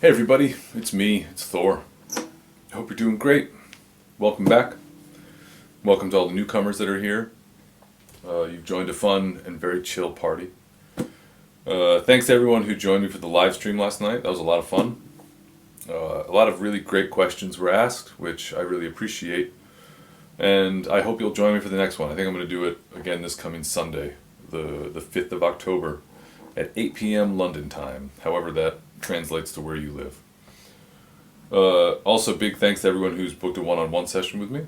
Hey everybody, it's me, it's Thor. I hope you're doing great. Welcome back. Welcome to all the newcomers that are here. You've joined a fun and very chill party. Thanks to everyone who joined me for the live stream last night. That was a lot of fun. A lot of really great questions were asked, which I really appreciate. And I hope you'll join me for the next one. I think I'm going to do it again this coming Sunday, the 5th of October at 8 p.m. London time, however that translates to where you live. Also, big thanks to everyone who's booked a one-on-one session with me.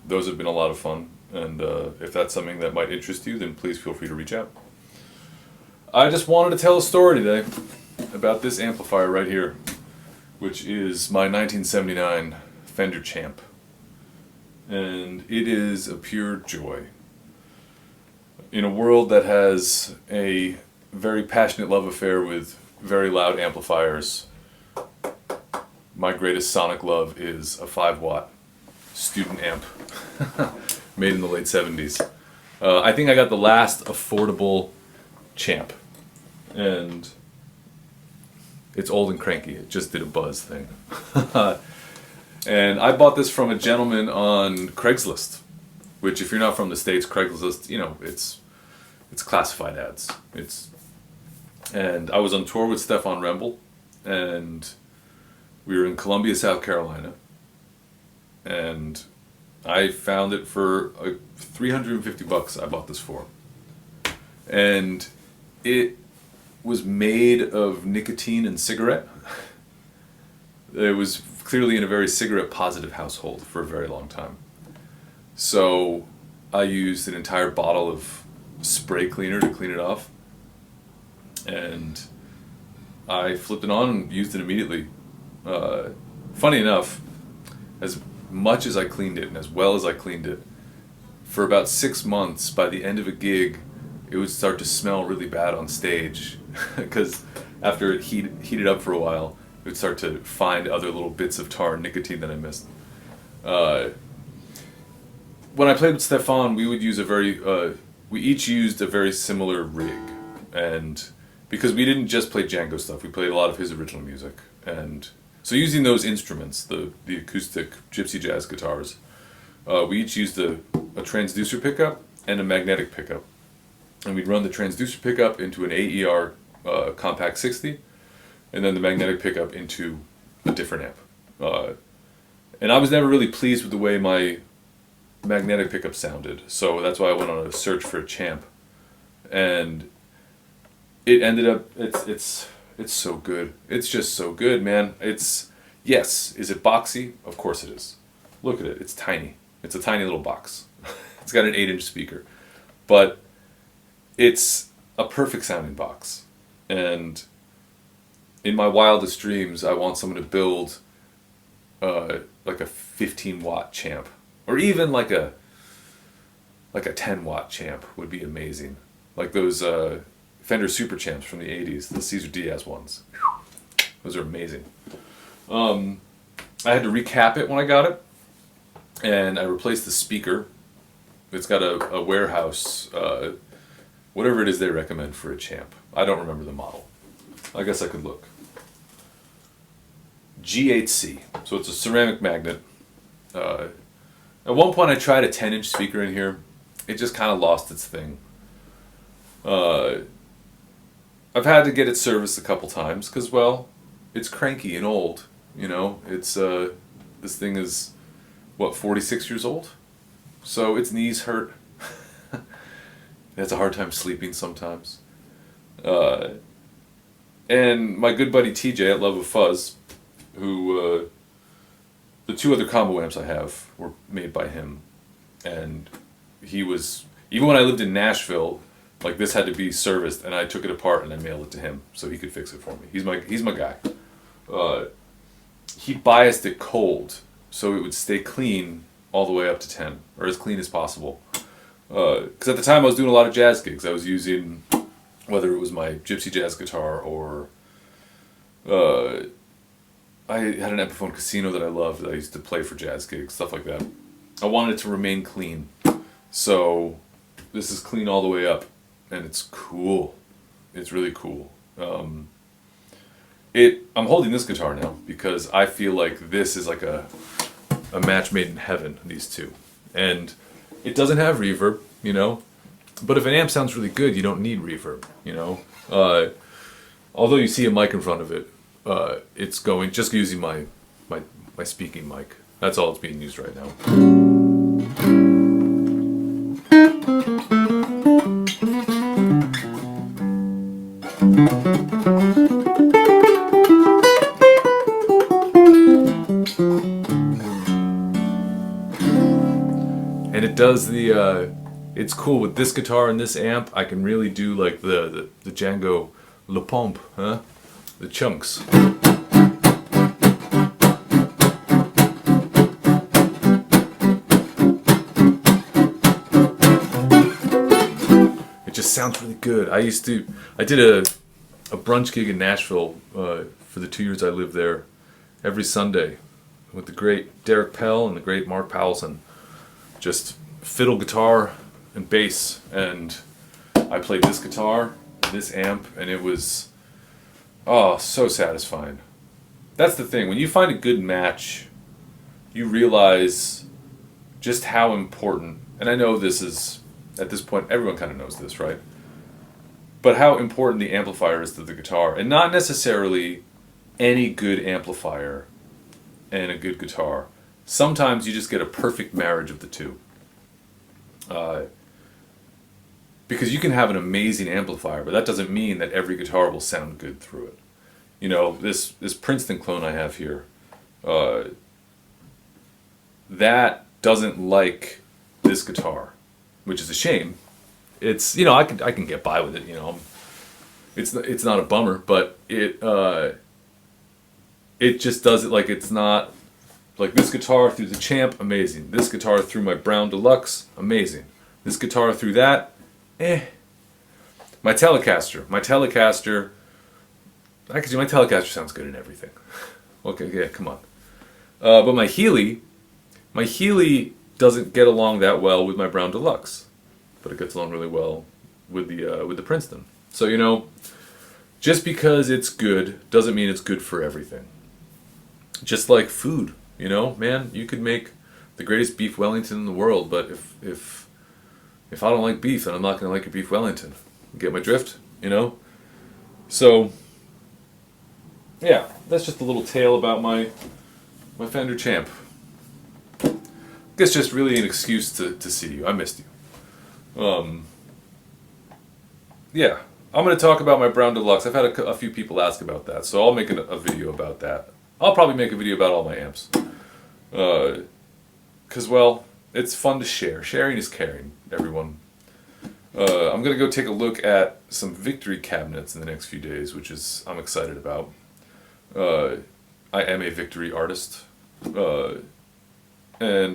Those have been a lot of fun, and if that's something that might interest you, then please feel free to reach out. I just wanted to tell a story today about this amplifier right here, which is my 1979 Fender Champ. And it is a pure joy. In a world that has a very passionate love affair with very loud amplifiers, my greatest sonic love is a 5-watt student amp made in the late 70s. I think I got the last affordable Champ, and it's old and cranky. It just did a buzz thing. And I bought this from a gentleman on Craigslist, which, if you're not from the States, Craigslist, you know, it's classified ads. And I was on tour with Stefan Remble, and we were in Columbia, South Carolina, and I found it for $350. I bought this for, and it was made of nicotine and cigarette. It was clearly in a very cigarette positive household for a very long time. So I used an entire bottle of spray cleaner to clean it off, and I flipped it on and used it immediately. Funny enough, as much as I cleaned it and as well as I cleaned it, for about 6 months, by the end of a gig, it would start to smell really bad on stage because after it heated up for a while, it would start to find other little bits of tar and nicotine that I missed. When I played with Stefan, we each used a very similar rig, and because we didn't just play Django stuff, we played a lot of his original music, and so using those instruments, the acoustic gypsy jazz guitars, we each used a transducer pickup and a magnetic pickup, and we'd run the transducer pickup into an AER Compact 60, and then the magnetic pickup into a different amp. And I was never really pleased with the way my magnetic pickup sounded, so that's why I went on a search for a Champ, and it ended up it's so good. It's just so good, man. Is it boxy? Of course it is. Look at it. It's tiny. It's a tiny little box. It's got an 8-inch speaker, but it's a perfect sounding box. And in my wildest dreams, I want someone to build like a 15-watt Champ, or even like a 10-watt Champ would be amazing. Like those Fender Super Champs from the 80s, the Cesar Diaz ones. Those are amazing. I had to recap it when I got it, and I replaced the speaker. It's got a warehouse, whatever it is they recommend for a Champ. I don't remember the model. I guess I could look. G8C. So it's a ceramic magnet. At one point I tried a 10-inch speaker in here. It just kind of lost its thing. I've had to get it serviced a couple times because, well, it's cranky and old. You know, it's this thing is 46 years old, so its knees hurt. It has a hard time sleeping sometimes. And my good buddy TJ at Love of Fuzz, who the 2 other combo amps I have were made by him, and he was, even when I lived in Nashville, like, this had to be serviced, and I took it apart and I mailed it to him so he could fix it for me. He's my guy. He biased it cold so it would stay clean all the way up to 10, or as clean as possible. Because at the time I was doing a lot of jazz gigs. I was using, whether it was my gypsy jazz guitar or I had an Epiphone Casino that I loved that I used to play for jazz gigs, stuff like that. I wanted it to remain clean, so this is clean all the way up. And it's cool. It's really cool. I'm holding this guitar now because I feel like this is like a match made in heaven, these two. And it doesn't have reverb, you know, but if an amp sounds really good, you don't need reverb, you know. Although you see a mic in front of it, it's going just using my speaking mic. That's all it's being used right now. And it does the, it's cool with this guitar and this amp. I can really do like the Django Le Pompe, huh? The chunks. It just sounds really good. I did a brunch gig in Nashville for the 2 years I lived there every Sunday with the great Derek Pell and the great Mark Powelson. Just fiddle, guitar, and bass, and I played this guitar, this amp, and it was, oh, so satisfying. That's the thing, when you find a good match, you realize just how important, and I know this is, at this point, everyone kind of knows this, right? But how important the amplifier is to the guitar, and not necessarily any good amplifier and a good guitar. Sometimes you just get a perfect marriage of the two. Because you can have an amazing amplifier, but that doesn't mean that every guitar will sound good through it. You know, this Princeton clone I have here, that doesn't like this guitar, which is a shame. It's, you know, I can get by with it, you know. It's not a bummer, but it just does it like it's not. Like this guitar through the Champ, amazing. This guitar through my Brown Deluxe, amazing. This guitar through that, My Telecaster, actually my Telecaster sounds good in everything. Okay, yeah, come on. But my Healy doesn't get along that well with my Brown Deluxe, but it gets along really well with the Princeton. So, you know, just because it's good doesn't mean it's good for everything. Just like food. You know, man, you could make the greatest beef Wellington in the world, but if I don't like beef, then I'm not going to like your beef Wellington. Get my drift? You know? So, yeah, that's just a little tale about my Fender Champ. I guess just really an excuse to see you. I missed you. Yeah, I'm going to talk about my Brown Deluxe. I've had a few people ask about that, so I'll make a video about that. I'll probably make a video about all my amps. Because, well, it's fun to share. Sharing is caring, everyone. I'm going to go take a look at some Victory cabinets in the next few days, which is I'm excited about. I am a Victory artist. And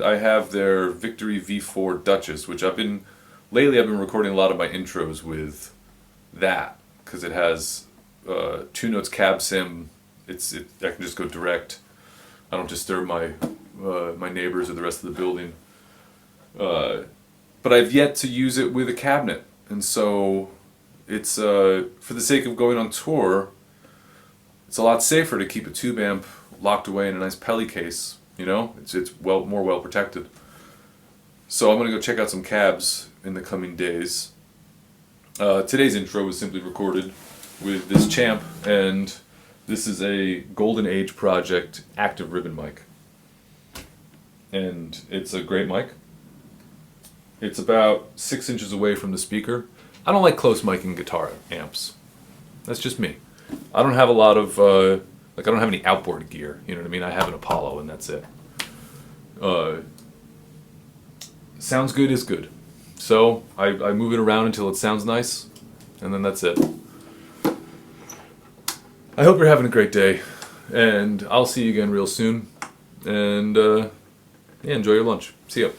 I have their Victory V4 Duchess, which lately I've been recording a lot of my intros with that, because it has 2 notes cab sim. I can just go direct. I don't disturb my neighbors or the rest of the building. But I've yet to use it with a cabinet, and so it's for the sake of going on tour, it's a lot safer to keep a tube amp locked away in a nice Pelly case. You know, it's more well protected. So I'm gonna go check out some cabs in the coming days. Today's intro was simply recorded with this Champ, and this is a Golden Age Project active ribbon mic. And it's a great mic. It's about 6 inches away from the speaker. I don't like close miking guitar amps. That's just me. I don't have a lot of, I don't have any outboard gear, you know what I mean? I have an Apollo and that's it. Sounds good is good. So I move it around until it sounds nice, and then that's it. I hope you're having a great day, and I'll see you again real soon. And yeah, enjoy your lunch. See ya.